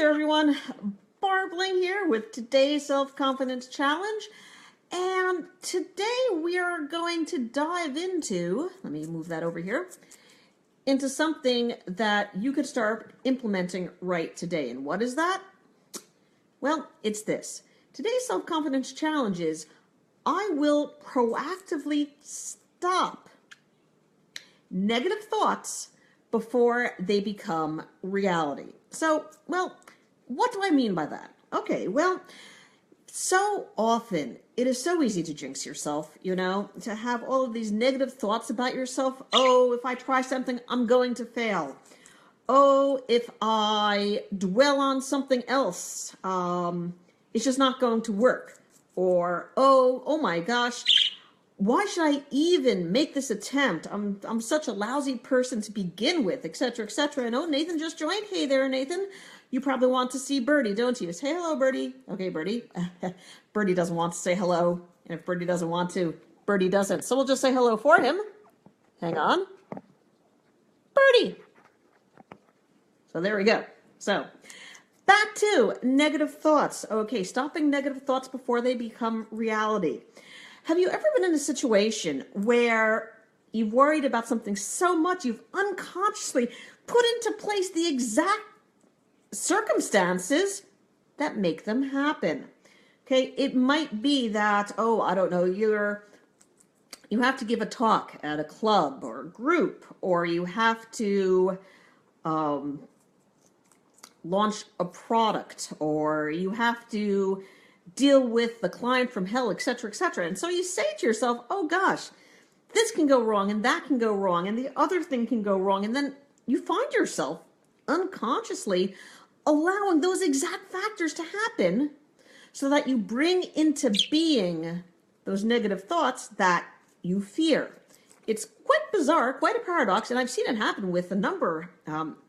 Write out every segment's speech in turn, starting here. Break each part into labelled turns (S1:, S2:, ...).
S1: there, everyone. Barb Ling here with today's self-confidence challenge. And today we are going to dive into, let me move that over here, into something that you could start implementing right today. And what is that? Well, it's this. Today's self-confidence challenge is, I will proactively stop negative thoughts before they become reality. So, well, what do I mean by that? Okay, well, so often it is so easy to jinx yourself, to have all of these negative thoughts about yourself. Oh, if I try something, I'm going to fail. Oh, if I dwell on something else, it's just not going to work. Or, oh my gosh, why should I even make this attempt? I'm such a lousy person to begin with, etc., etc. And oh, Nathan just joined. Hey there, Nathan. You probably want to see Birdie, don't you? Say hello, Birdie. Okay, Birdie. Birdie doesn't want to say hello. And if Birdie doesn't want to, Birdie doesn't. So we'll just say hello for him. Hang on. Birdie. So there we go. So back to negative thoughts. Okay, stopping negative thoughts before they become reality. Have you ever been in a situation where you've worried about something so much you've unconsciously put into place the exact circumstances that make them happen? Okay, it might be that, oh, I don't know, you have to give a talk at a club or a group, or you have to launch a product, or you have to deal with the client from hell, etc., etc. And so you say to yourself, oh gosh, this can go wrong and that can go wrong and the other thing can go wrong. And then you find yourself unconsciously allowing those exact factors to happen so that you bring into being those negative thoughts that you fear. It's quite bizarre, quite a paradox, and I've seen it happen with a number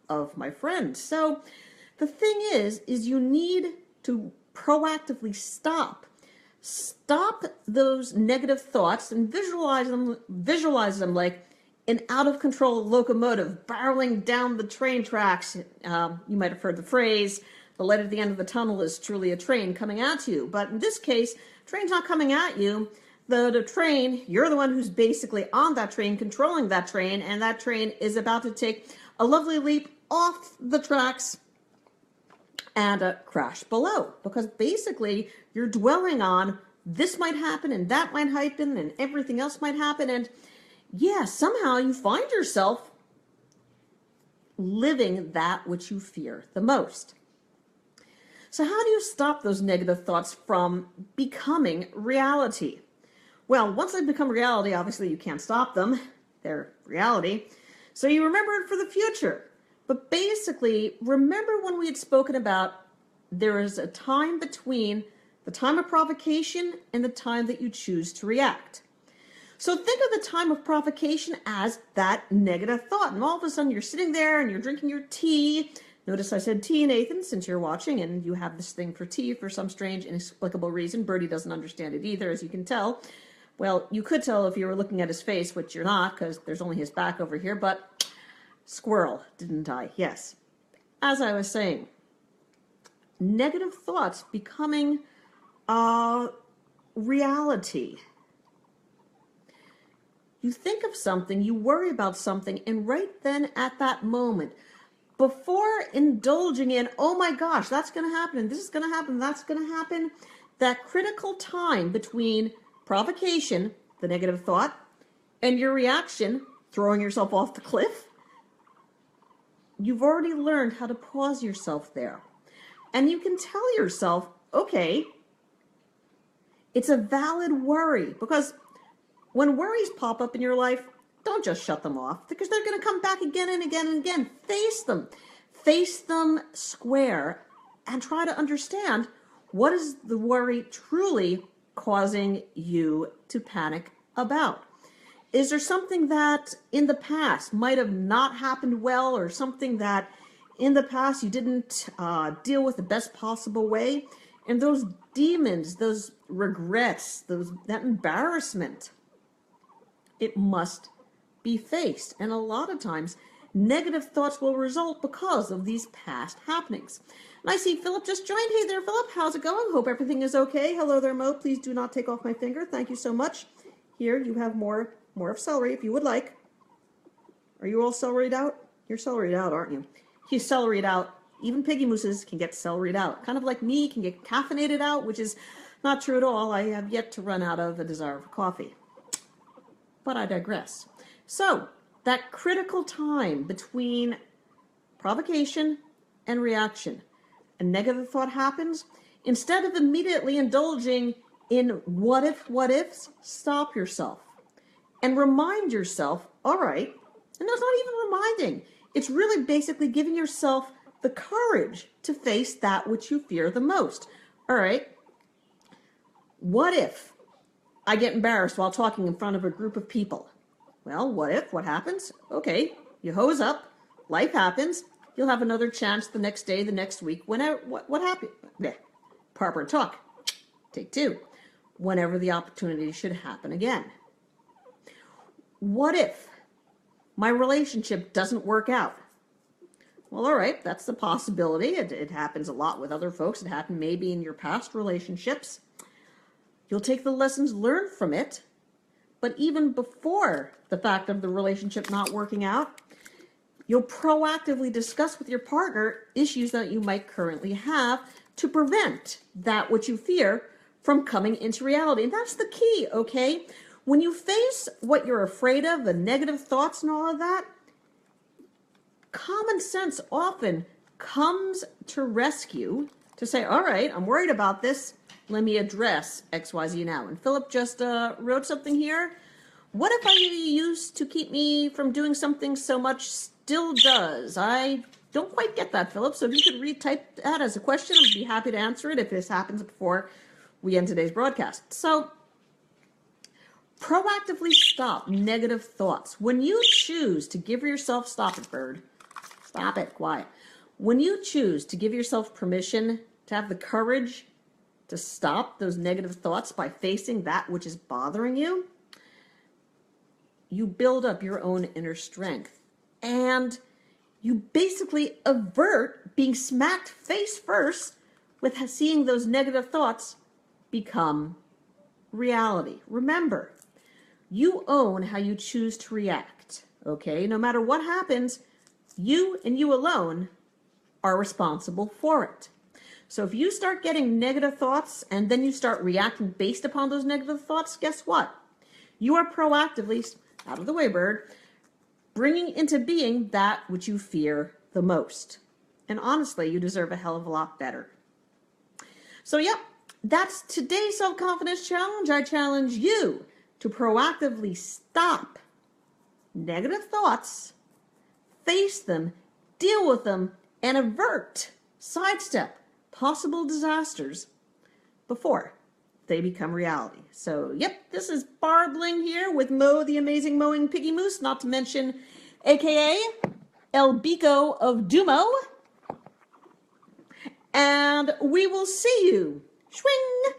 S1: of my friends. So the thing is you need to proactively stop those negative thoughts and visualize them like an out-of-control locomotive barreling down the train tracks. You might have heard the phrase, the light at the end of the tunnel is truly a train coming at you. But in this case, train's not coming at you. The train, you're the one who's basically on that train, controlling that train, and that train is about to take a lovely leap off the tracks and crash below, because basically you're dwelling on this might happen and that might happen and everything else might happen, and yeah, somehow you find yourself living that which you fear the most. So how do you stop those negative thoughts from becoming reality? Well, once they become reality, obviously you can't stop them. They're reality. So you remember it for the future. But basically, remember when we had spoken about there is a time between the time of provocation and the time that you choose to react. So think of the time of provocation as that negative thought. And all of a sudden you're sitting there and you're drinking your tea. Notice I said tea, Nathan, since you're watching and you have this thing for tea for some strange, inexplicable reason. Birdie doesn't understand it either, as you can tell. Well, you could tell if you were looking at his face, which you're not, because there's only his back over here, but squirrel, didn't I? Yes. As I was saying, negative thoughts becoming reality. You think of something, you worry about something, and right then at that moment, before indulging in, oh my gosh, that's going to happen, and this is going to happen, that's going to happen, that critical time between provocation, the negative thought, and your reaction, throwing yourself off the cliff, you've already learned how to pause yourself there. And you can tell yourself, okay, it's a valid worry. Because when worries pop up in your life, don't just shut them off, because they're going to come back again and again and again. Face them. Face them square and try to understand, what is the worry truly causing you to panic about? Is there something that in the past might have not happened well, or something that in the past you didn't deal with the best possible way? And those demons, those regrets, that embarrassment, it must be faced. And a lot of times Negative thoughts will result because of these past happenings. And I see Philip just joined. Hey there, Philip. How's it going? Hope everything is okay. Hello there, Mo. Please do not take off my finger. Thank you so much. Here, you have more of celery if you would like. Are you all celeryed out? You're celeryed out, aren't you? If you celeryed out, even piggy mooses can get celeryed out. Kind of like me, can get caffeinated out, which is not true at all. I have yet to run out of a desire for coffee. But I digress. So, that critical time between provocation and reaction. A negative thought happens. Instead of immediately indulging in what ifs, stop yourself and remind yourself, all right, and that's not even reminding. It's really basically giving yourself the courage to face that which you fear the most. All right, what if I get embarrassed while talking in front of a group of people? Well, what if? What happens? Okay, you hose up. Life happens. You'll have another chance the next day, the next week, whenever. What happened? Proper talk. Take two. Whenever the opportunity should happen again. What if my relationship doesn't work out? Well, all right, that's the possibility. It happens a lot with other folks. It happened maybe in your past relationships. You'll take the lessons learned from it. But even before the fact of the relationship not working out, you'll proactively discuss with your partner issues that you might currently have to prevent that which you fear from coming into reality. And that's the key, okay? When you face what you're afraid of, the negative thoughts and all of that, common sense often comes to rescue to say, all right, I'm worried about this. Let me address XYZ now. And Philip just wrote something here. What if I used to keep me from doing something so much still does? I don't quite get that, Philip. So if you could retype that as a question, I'd be happy to answer it if this happens before we end today's broadcast. So proactively stop negative thoughts. When you choose to give yourself, stop it, bird. Stop it, quiet. When you choose to give yourself permission to have the courage to stop those negative thoughts by facing that which is bothering you, you build up your own inner strength. And you basically avert being smacked face first with seeing those negative thoughts become reality. Remember, you own how you choose to react, okay? No matter what happens, you and you alone are responsible for it. So if you start getting negative thoughts and then you start reacting based upon those negative thoughts, guess what? You are proactively, out of the way, bird, bringing into being that which you fear the most. And honestly, you deserve a hell of a lot better. So yep, that's today's self-confidence challenge. I challenge you to proactively stop negative thoughts, face them, deal with them, and avert, sidestep possible disasters before they become reality. So, yep, this is Barbling here with Mo, the amazing mowing piggy moose, not to mention AKA El Bico of Dumo. And we will see you, swing,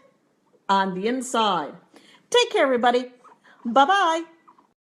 S1: on the inside. Take care, everybody. Bye-bye.